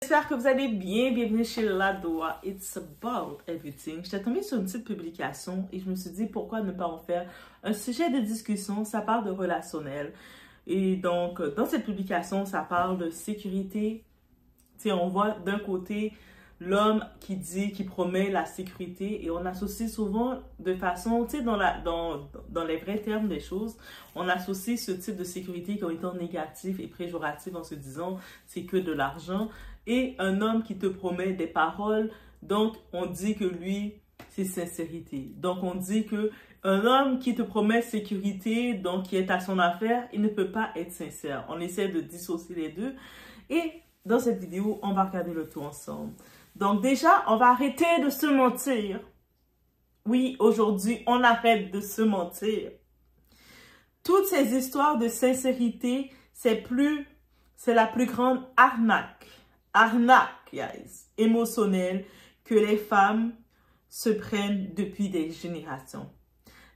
J'espère que vous allez bien. Bienvenue chez Ladoa. It's about everything. J'étais tombée sur une petite publication et je me suis dit pourquoi ne pas en faire un sujet de discussion. Ça parle de relationnel. Et donc, dans cette publication, ça parle de sécurité. Tu sais, on voit d'un côté l'homme qui promet la sécurité et on associe souvent de façon, tu sais, dans les vrais termes des choses, on associe ce type de sécurité comme étant négatif et péjoratif en se disant c'est que de l'argent, et un homme qui te promet des paroles, donc on dit que lui c'est sincérité. Donc on dit que un homme qui te promet sécurité, donc qui est à son affaire, il ne peut pas être sincère. On essaie de dissocier les deux et dans cette vidéo on va regarder le tout ensemble. Donc déjà, on va arrêter de se mentir. Oui, aujourd'hui, on arrête de se mentir. Toutes ces histoires de sincérité, c'est la plus grande arnaque, guys, émotionnelle que les femmes se prennent depuis des générations.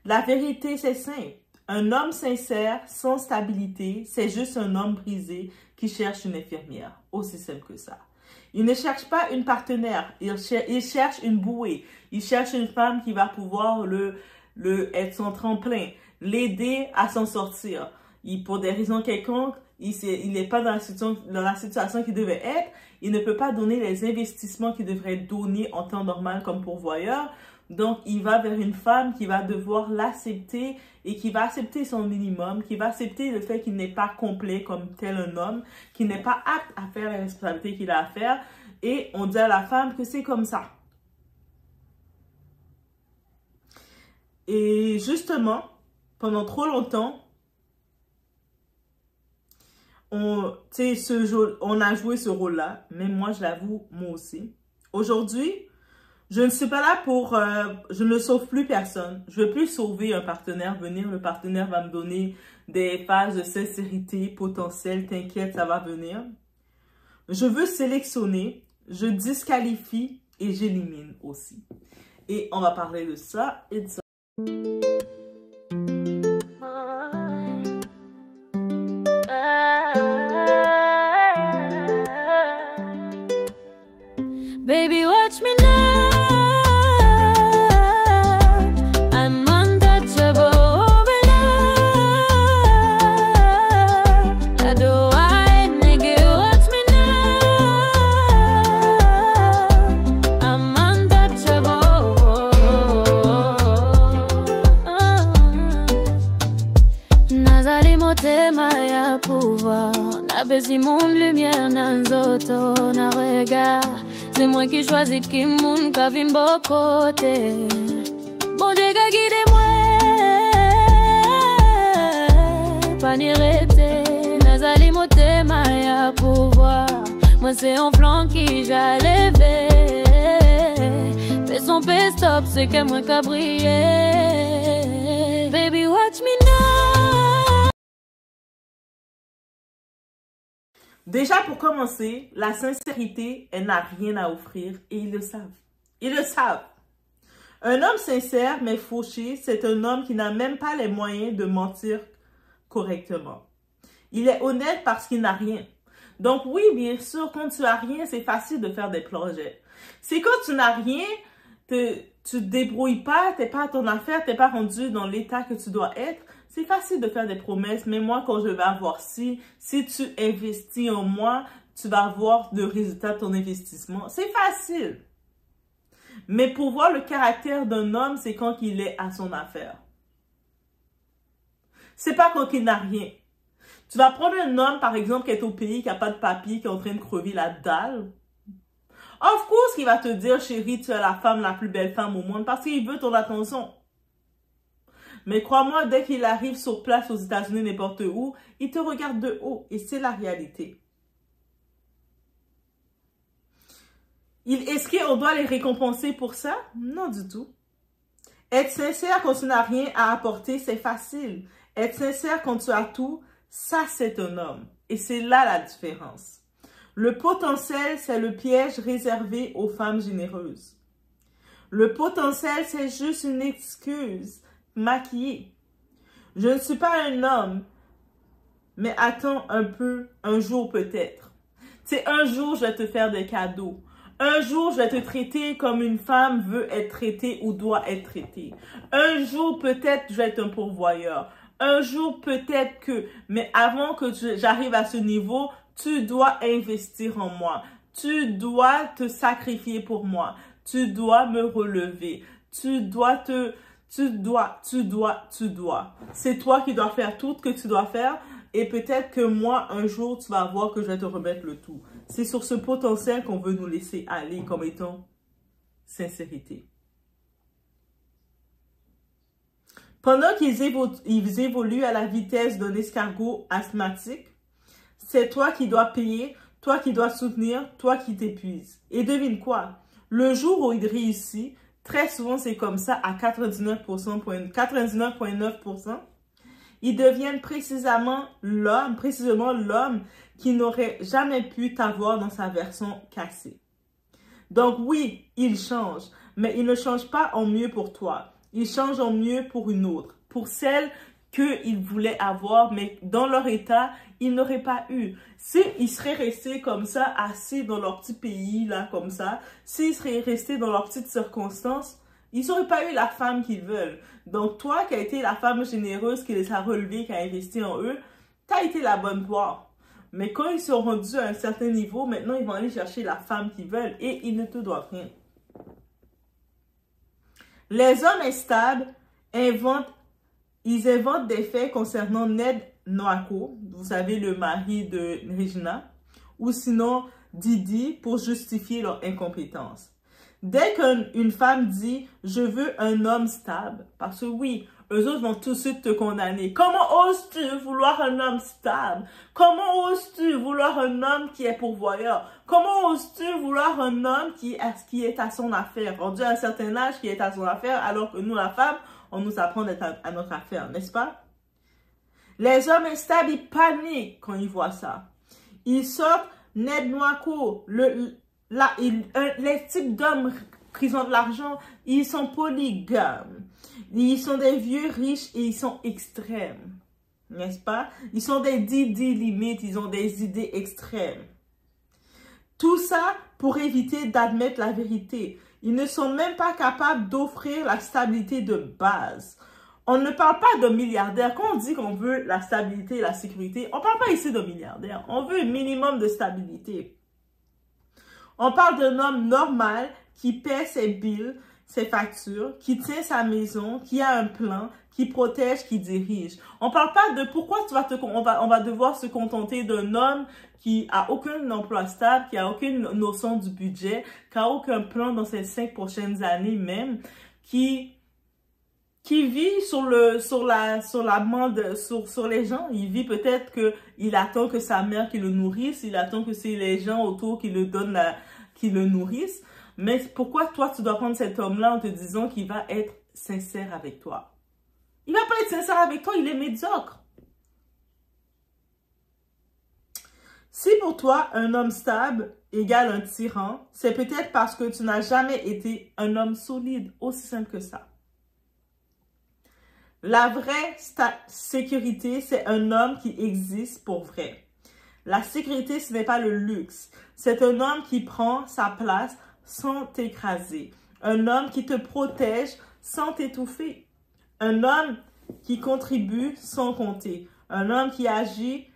La vérité, c'est simple. Un homme sincère, sans stabilité, c'est juste un homme brisé qui cherche une infirmière. Aussi simple que ça. Il ne cherche pas une partenaire, il cherche une bouée. Il cherche une femme qui va pouvoir être son tremplin, l'aider à s'en sortir. Pour des raisons quelconques, il n'est pas dans la situation qu'il devait être. Il ne peut pas donner les investissements qu'il devrait donner en temps normal comme pourvoyeur. Donc, il va vers une femme qui va devoir l'accepter et qui va accepter son minimum, qui va accepter le fait qu'il n'est pas complet comme tel un homme, qu'il n'est pas apte à faire les responsabilités qu'il a à faire. Et on dit à la femme que c'est comme ça. Et justement, pendant trop longtemps, on a joué ce rôle-là. Même moi, je l'avoue, moi aussi. Aujourd'hui, je ne suis pas là je ne sauve plus personne. Je ne veux plus sauver un partenaire, le partenaire va me donner des phases de sincérité potentielle. T'inquiète, ça va venir. Je veux sélectionner, je disqualifie et j'élimine aussi. Et on va parler de ça et de ça. Baby, watch me now. Si mon lumière nan zoto na regard, c'est moi qui choisis qui moun ka vin bo côté. Bon Dieu ka guide moi, pas ni rete, nazali moté maya pouvoir. Moi c'est un flanc qui j'allais fais son pay stop, c'est que moi ka briller. Baby watch me now. Déjà, pour commencer, la sincérité, elle n'a rien à offrir et ils le savent. Ils le savent. Un homme sincère mais fauché, c'est un homme qui n'a même pas les moyens de mentir correctement. Il est honnête parce qu'il n'a rien. Donc oui, bien sûr, quand tu as rien, c'est facile de faire des projets. C'est quand tu n'as rien, tu te débrouilles pas, tu n'es pas à ton affaire, tu n'es pas rendu dans l'état que tu dois être. C'est facile de faire des promesses, mais moi, quand je vais avoir si tu investis en moi, tu vas avoir le résultat de ton investissement. C'est facile. Mais pour voir le caractère d'un homme, c'est quand il est à son affaire. C'est pas quand il n'a rien. Tu vas prendre un homme, par exemple, qui est au pays, qui n'a pas de papier, qui est en train de crever la dalle. Of course, il va te dire, chérie, tu es la plus belle femme au monde, parce qu'il veut ton attention. Mais crois-moi, dès qu'il arrive sur place aux États-Unis, n'importe où, il te regarde de haut. Et c'est la réalité. Est-ce qu'on doit les récompenser pour ça? Non du tout. Être sincère quand tu n'as rien à apporter, c'est facile. Être sincère quand tu as tout, ça c'est un homme. Et c'est là la différence. Le potentiel, c'est le piège réservé aux femmes généreuses. Le potentiel, c'est juste une excuse maquillée. Je ne suis pas un homme, mais attends un peu, un jour peut-être. Tu C'est un jour, je vais te faire des cadeaux. Un jour, je vais te traiter comme une femme veut être traitée ou doit être traitée. Un jour, peut-être, je vais être un pourvoyeur. Un jour, peut-être que, mais avant que j'arrive à ce niveau, tu dois investir en moi. Tu dois te sacrifier pour moi. Tu dois me relever. Tu dois. C'est toi qui dois faire tout ce que tu dois faire. Et peut-être que moi, un jour, tu vas voir que je vais te remettre le tout. C'est sur ce potentiel qu'on veut nous laisser aller comme étant sincérité. Pendant qu'ils évoluent à la vitesse d'un escargot asthmatique, c'est toi qui dois payer, toi qui dois soutenir, toi qui t'épuises. Et devine quoi? Le jour où il réussit, très souvent c'est comme ça à 99,9%, ils deviennent précisément l'homme qui n'aurait jamais pu t'avoir dans sa version cassée. Donc oui, il change, mais il ne change pas en mieux pour toi. Il change en mieux pour une autre, pour celle qu'ils voulaient avoir, mais dans leur état, ils n'auraient pas eu. S'ils seraient restés comme ça, assis dans leur petit pays, là, comme ça, s'ils seraient restés dans leurs petites circonstances, ils n'auraient pas eu la femme qu'ils veulent. Donc, toi qui as été la femme généreuse qui les a relevés, qui a investi en eux, tu as été la bonne poire. Mais quand ils sont rendus à un certain niveau, maintenant, ils vont aller chercher la femme qu'ils veulent et ils ne te doivent rien. Les hommes instables inventent des faits concernant Ned Nwako, vous savez, le mari de Regina, ou sinon Didi, pour justifier leur incompétence. Dès qu'une femme dit « je veux un homme stable », parce que oui, eux autres vont tout de suite te condamner. Comment oses-tu vouloir un homme stable? Comment oses-tu vouloir un homme qui est pourvoyeur? Comment oses-tu vouloir un homme qui est à son affaire? Rendu à un certain âge qui est à son affaire, alors que nous, la femme, on nous apprend d'être à notre affaire, n'est-ce pas? Les hommes instables, ils paniquent quand ils voient ça. Ils sortent Ned Nwako, les types d'hommes qui ont de l'argent, ils sont polygames. Ils sont des vieux riches et ils sont extrêmes. N'est-ce pas? Ils sont des Didi limites, ils ont des idées extrêmes. Tout ça pour éviter d'admettre la vérité. Ils ne sont même pas capables d'offrir la stabilité de base. On ne parle pas de milliardaires. Quand on dit qu'on veut la stabilité et la sécurité, on ne parle pas ici de milliardaires. On veut un minimum de stabilité. On parle d'un homme normal qui paie ses billes, ses factures, qui tient sa maison, qui a un plan, qui protège, qui dirige. On ne parle pas de pourquoi on va devoir se contenter d'un homme qui a aucun emploi stable, qui a aucune notion du budget, qui a aucun plan dans ces 5 prochaines années même, qui vit sur les gens. Il vit peut-être qu'il attend que sa mère qui le nourrisse, il attend que c'est les gens autour qui le donnent qui le nourrissent. Mais pourquoi toi, tu dois prendre cet homme-là en te disant qu'il va être sincère avec toi? Il ne va pas être sincère avec toi, il est médiocre. Si pour toi, un homme stable égale un tyran, c'est peut-être parce que tu n'as jamais été un homme solide, aussi simple que ça. La vraie sécurité, c'est un homme qui existe pour vrai. La sécurité, ce n'est pas le luxe. C'est un homme qui prend sa place sans t'écraser. Un homme qui te protège sans t'étouffer. Un homme qui contribue sans compter. Un homme qui agit,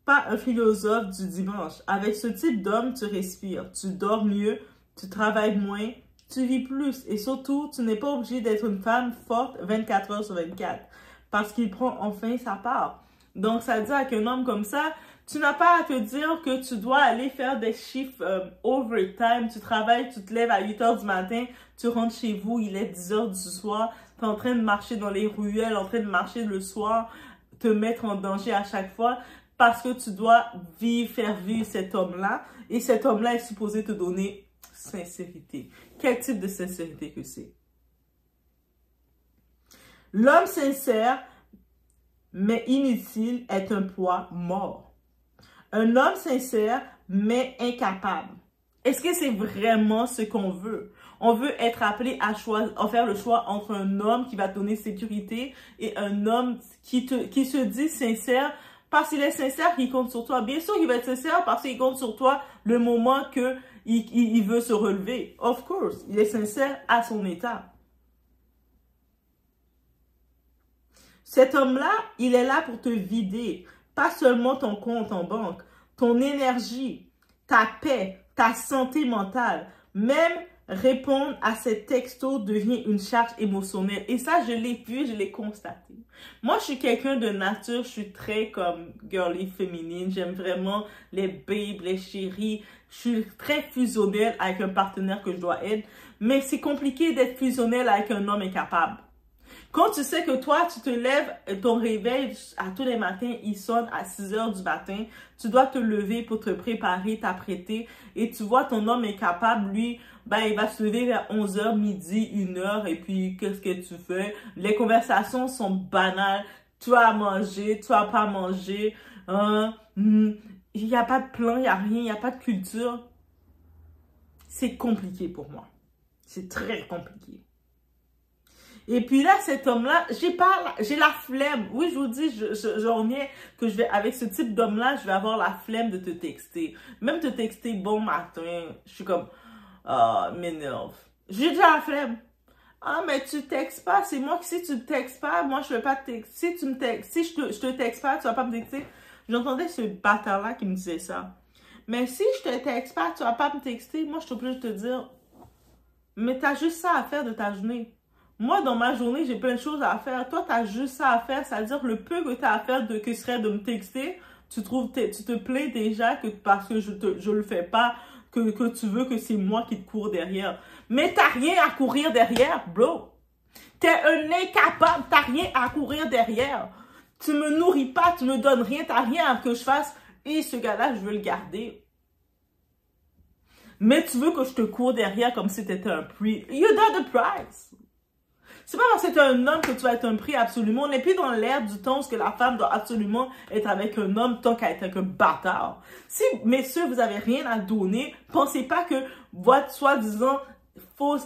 pas un philosophe du dimanche. Avec ce type d'homme, tu respires, tu dors mieux, tu travailles moins, tu vis plus. Et surtout, tu n'es pas obligé d'être une femme forte 24 heures sur 24. Parce qu'il prend enfin sa part. Donc, ça veut dire qu'un homme comme ça, tu n'as pas à te dire que tu dois aller faire des chiffres overtime. Tu travailles, tu te lèves à 8 heures du matin, tu rentres chez vous, il est 10 heures du soir. Tu es en train de marcher dans les ruelles, en train de marcher le soir, te mettre en danger à chaque fois. Parce que tu dois faire vivre cet homme-là. Et cet homme-là est supposé te donner sincérité. Quel type de sincérité que c'est? L'homme sincère, mais inutile, est un poids mort. Un homme sincère, mais incapable. Est-ce que c'est vraiment ce qu'on veut? On veut être appelé à faire le choix entre un homme qui va te donner sécurité et un homme qui se dit sincère parce qu'il est sincère, qu'il compte sur toi. Bien sûr qu'il va être sincère parce qu'il compte sur toi le moment que il veut se relever. Of course, il est sincère à son état. Cet homme-là, il est là pour te vider. Pas seulement ton compte en banque, ton énergie, ta paix, ta santé mentale. Même répondre à ces textos devient une charge émotionnelle. Et ça, je l'ai vu, je l'ai constaté. Moi, je suis quelqu'un de nature, je suis très comme girly féminine. J'aime vraiment les babes, les chéris. Je suis très fusionnelle avec un partenaire que je dois être. Mais c'est compliqué d'être fusionnelle avec un homme incapable. Quand tu sais que toi, tu te lèves, ton réveil à tous les matins, il sonne à 6 heures du matin, tu dois te lever pour te préparer, t'apprêter, et tu vois ton homme est capable, lui, ben, il va se lever vers 11 heures, midi, 1 heure, et puis qu'est-ce que tu fais? Les conversations sont banales, tu as à manger, tu as pas à manger, il n'y a pas de plan, il n'y a rien, il n'y a pas de culture. C'est compliqué pour moi. C'est très compliqué. Et puis là, cet homme-là, j'ai la flemme. Oui, je vous dis, je reviens que avec ce type d'homme-là, je vais avoir la flemme de te texter. Même te texter bon matin, je suis comme, m'énerve. J'ai déjà la flemme. Ah, mais tu textes pas, c'est moi qui, si tu me textes pas, moi je vais pas te texter. Si tu me textes, si je te texte pas, tu vas pas me texter. J'entendais ce bâtard-là qui me disait ça. Mais si je te texte pas, tu vas pas me texter, moi je suis obligée de te dire, mais t'as juste ça à faire de ta journée. Moi, dans ma journée, j'ai plein de choses à faire. Toi, tu as juste ça à faire. C'est-à-dire le peu que tu as à faire que serait de me texter, tu te plains déjà que parce que je le fais pas, que tu veux que c'est moi qui te cours derrière. Mais t'as rien à courir derrière, bro. T'es un incapable, t'as rien à courir derrière. Tu me nourris pas, tu me donnes rien, t'as rien à que je fasse. Et ce gars-là, je veux le garder. Mais tu veux que je te cours derrière comme si t'étais un prix. You got the prize. C'est pas parce que tu es un homme que tu vas être un prix absolument. On n'est plus dans l'ère du temps où que la femme doit absolument être avec un homme tant qu'à être avec un bâtard. Si, messieurs, vous avez rien à donner, pensez pas que votre soi-disant faux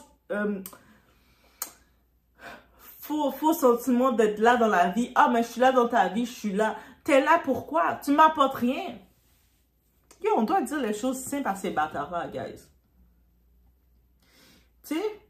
sentiment d'être là dans la vie. Ah, mais je suis là dans ta vie, je suis là. T'es là pourquoi? Tu m'apportes rien. Yo, on doit dire les choses simples à ces bâtards-là, guys. Tu sais?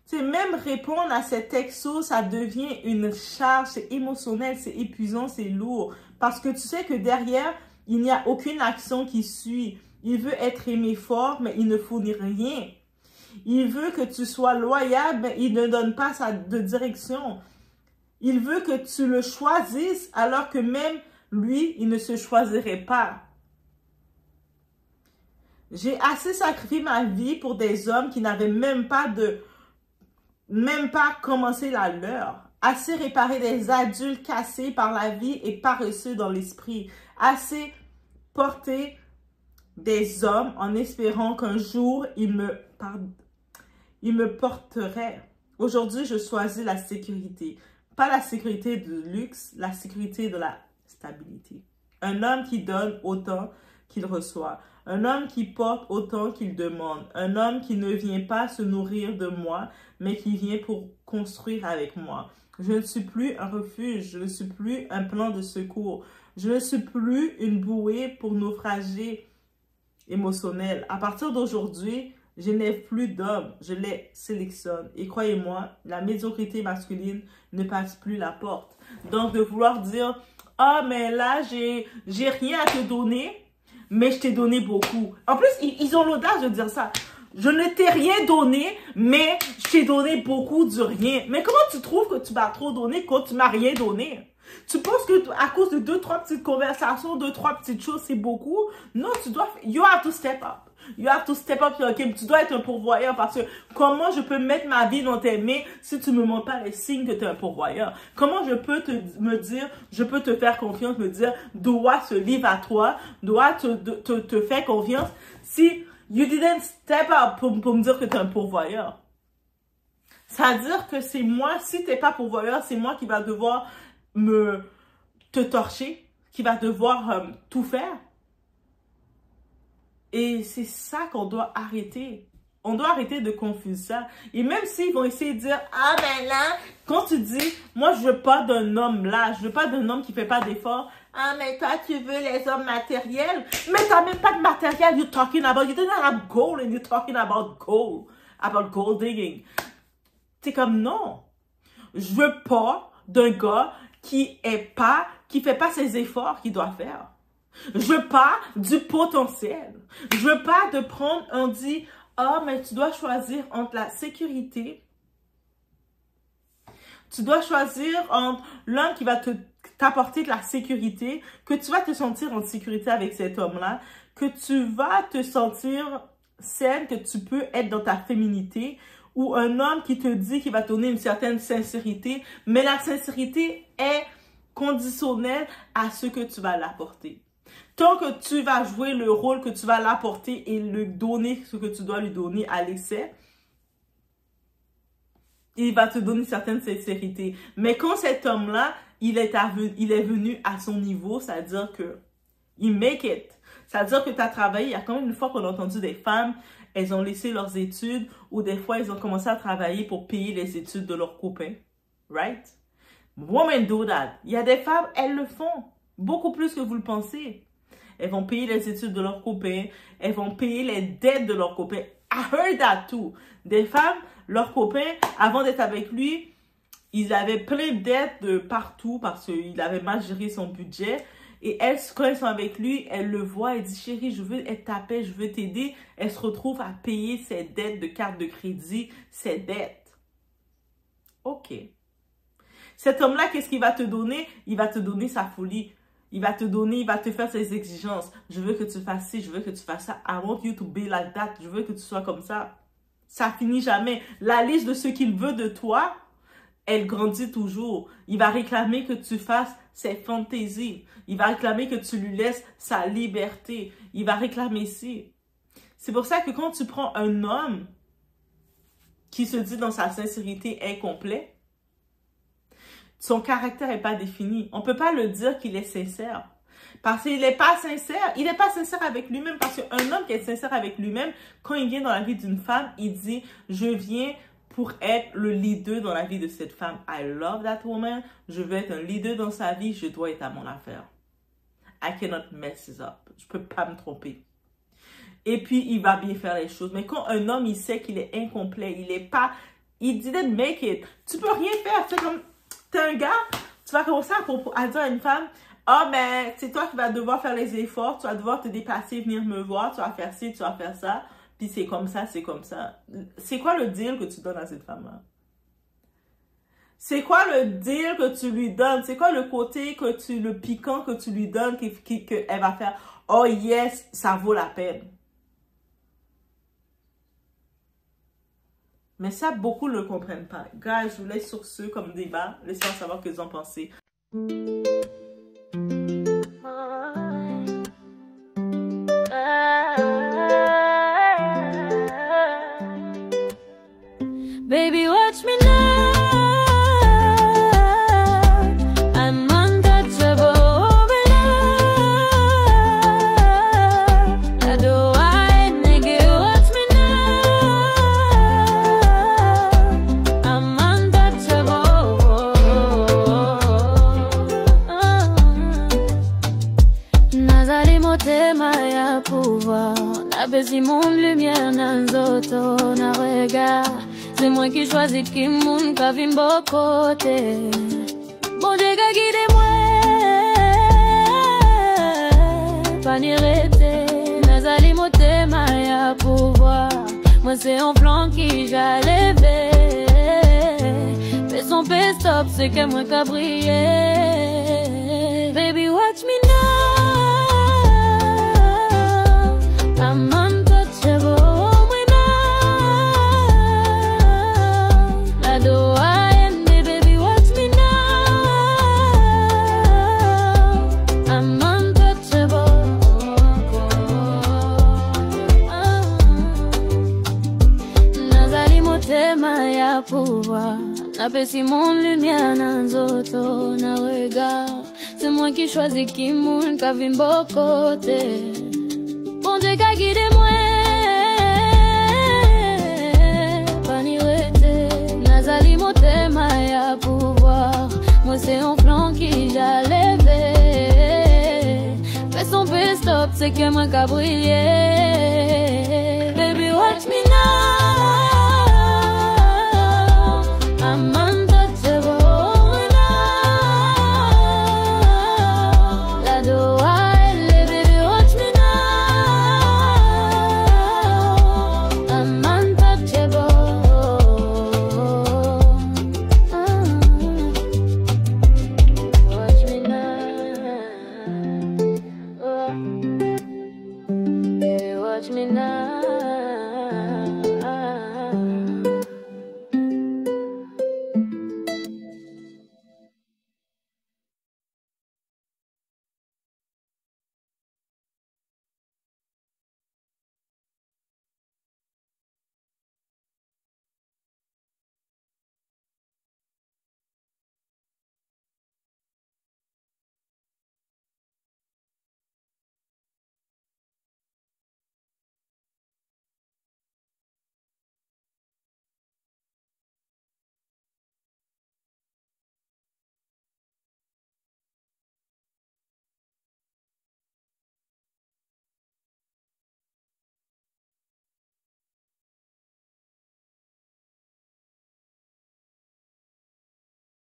Tu sais, même répondre à ces textos, ça devient une charge, c'est émotionnel, c'est épuisant, c'est lourd. Parce que tu sais que derrière, il n'y a aucune action qui suit. Il veut être aimé fort, mais il ne fournit rien. Il veut que tu sois loyal, mais il ne donne pas de direction. Il veut que tu le choisisses, alors que même lui, il ne se choisirait pas. J'ai assez sacrifié ma vie pour des hommes qui n'avaient même pas commencé la leur. Assez réparé des adultes cassés par la vie et paresseux dans l'esprit. Assez porter des hommes en espérant qu'un jour ils me porteraient. Aujourd'hui, je choisis la sécurité. Pas la sécurité de luxe, la sécurité de la stabilité. Un homme qui donne autant qu'il reçoit. Un homme qui porte autant qu'il demande. Un homme qui ne vient pas se nourrir de moi, mais qui vient pour construire avec moi. Je ne suis plus un refuge. Je ne suis plus un plan de secours. Je ne suis plus une bouée pour naufragés émotionnels. À partir d'aujourd'hui, je n'ai plus d'hommes. Je les sélectionne. Et croyez-moi, la médiocrité masculine ne passe plus la porte. Donc, de vouloir dire, ah, mais là, j'ai rien à te donner, mais je t'ai donné beaucoup. En plus, ils ont l'audace de dire ça. Je ne t'ai rien donné, mais je t'ai donné beaucoup du rien. Mais comment tu trouves que tu vas trop donner quand tu m'as rien donné? Tu penses que à cause de 2-3 petites conversations, 2-3 petites choses, c'est beaucoup? Non, you have to step up. You have to step up your game. Tu dois être un pourvoyeur parce que comment je peux mettre ma vie dans tes mains si tu me montres pas les signes que tu es un pourvoyeur? Comment je peux je peux te faire confiance, me dire, dois se livre à toi, dois te faire confiance si you didn't step up pour me dire que tu es un pourvoyeur? C'est-à-dire que c'est moi, si tu n'es pas pourvoyeur, c'est moi qui va devoir te torcher, qui va devoir tout faire. Et c'est ça qu'on doit arrêter. On doit arrêter de confuser ça. Et même s'ils vont essayer de dire, ah ben là, quand tu dis, moi je veux pas d'un homme là, je veux pas d'un homme qui fait pas d'efforts. Ah mais toi tu veux les hommes matériels. Mais t'as même pas de matériel, you're talking about, you don't have gold and you're talking about gold digging. C'est comme non. Je veux pas d'un gars qui fait pas ses efforts qu'il doit faire. Je veux pas du potentiel. Je veux pas de prendre, on dit, ah, mais tu dois choisir entre la sécurité. Tu dois choisir entre l'homme qui va t'apporter de la sécurité, que tu vas te sentir en sécurité avec cet homme-là, que tu vas te sentir saine, que tu peux être dans ta féminité, ou un homme qui te dit qu'il va te donner une certaine sincérité, mais la sincérité est conditionnelle à ce que tu vas l'apporter. Tant que tu vas jouer le rôle que tu vas l'apporter et lui donner ce que tu dois lui donner à l'essai, il va te donner une certaine sincérité. Mais quand cet homme-là, il est venu à son niveau, c'est-à-dire que il make it. C'est-à-dire que tu as travaillé. Il y a quand même une fois qu'on a entendu des femmes, elles ont laissé leurs études ou des fois, elles ont commencé à travailler pour payer les études de leurs copains. Right? Women do that. Il y a des femmes, elles le font. Beaucoup plus que vous le pensez. Elles vont payer les études de leurs copains. Elles vont payer les dettes de leurs copains. I heard that too. Des femmes, leurs copains, avant d'être avec lui, ils avaient plein de dettes de partout parce qu'il avait mal géré son budget. Et elles, quand elles sont avec lui, elles le voient. Elle dit, chérie, je veux être ta paix, je veux t'aider. Elle se retrouve à payer ses dettes de carte de crédit, ses dettes. OK. Cet homme-là, qu'est-ce qu'il va te donner? Il va te donner sa folie. Il va te faire ses exigences. Je veux que tu fasses ci, je veux que tu fasses ça. I want you to be like that. Je veux que tu sois comme ça. Ça finit jamais. La liste de ce qu'il veut de toi, elle grandit toujours. Il va réclamer que tu fasses ses fantaisies. Il va réclamer que tu lui laisses sa liberté. Il va réclamer ci. C'est pour ça que quand tu prends un homme qui se dit dans sa sincérité incomplet, son caractère n'est pas défini. On ne peut pas le dire qu'il est sincère. Parce qu'il n'est pas sincère. Il n'est pas sincère avec lui-même. Parce qu'un homme qui est sincère avec lui-même, quand il vient dans la vie d'une femme, il dit, je viens pour être le leader dans la vie de cette femme. I love that woman. Je veux être un leader dans sa vie. Je dois être à mon affaire. I cannot mess this up. Je ne peux pas me tromper. Et puis, il va bien faire les choses. Mais quand un homme, il sait qu'il est incomplet, il didn't make it. Tu peux rien faire. C'est comme, t'es un gars, tu vas commencer à dire à une femme, ah, mais c'est toi qui vas devoir faire les efforts, tu vas devoir te dépasser, venir me voir, tu vas faire ci, tu vas faire ça, puis c'est comme ça, c'est comme ça. C'est quoi le deal que tu donnes à cette femme-là? C'est quoi le deal que tu lui donnes? C'est quoi le côté le piquant que tu lui donnes qu'elle va faire? Oh yes, ça vaut la peine. Mais ça, beaucoup ne le comprennent pas. Guys, je vous laisse sur ce comme débat. Laissez-moi savoir ce que vous en pensez. Baby, watch me now. I'm untouchable over love. I do I, nigga, watch me now. I'm untouchable. Nazali motema ya pouvoir. Na besi mon lumière nanzoto na regard. C'est moi qui choisis qui moun ka vimbo côté. Bon Dieu ka guide moi. Pas ni rete. Nazali motema ya pouvoir. Moi c'est un plan qui j'allais fais son stop, c'est que moi ka briller. Baby watch me now. I'm untouchable. Pouvoir, napesi mon lumière nanzoto na regard. C'est moi qui choisis qui moun ka vimbo côté. Bon Dieu ka guide moi. moi c'est un flanc qui j'ai levé. Fais son best stop, c'est que moi qu'a brillé. Baby, watch me now. I'm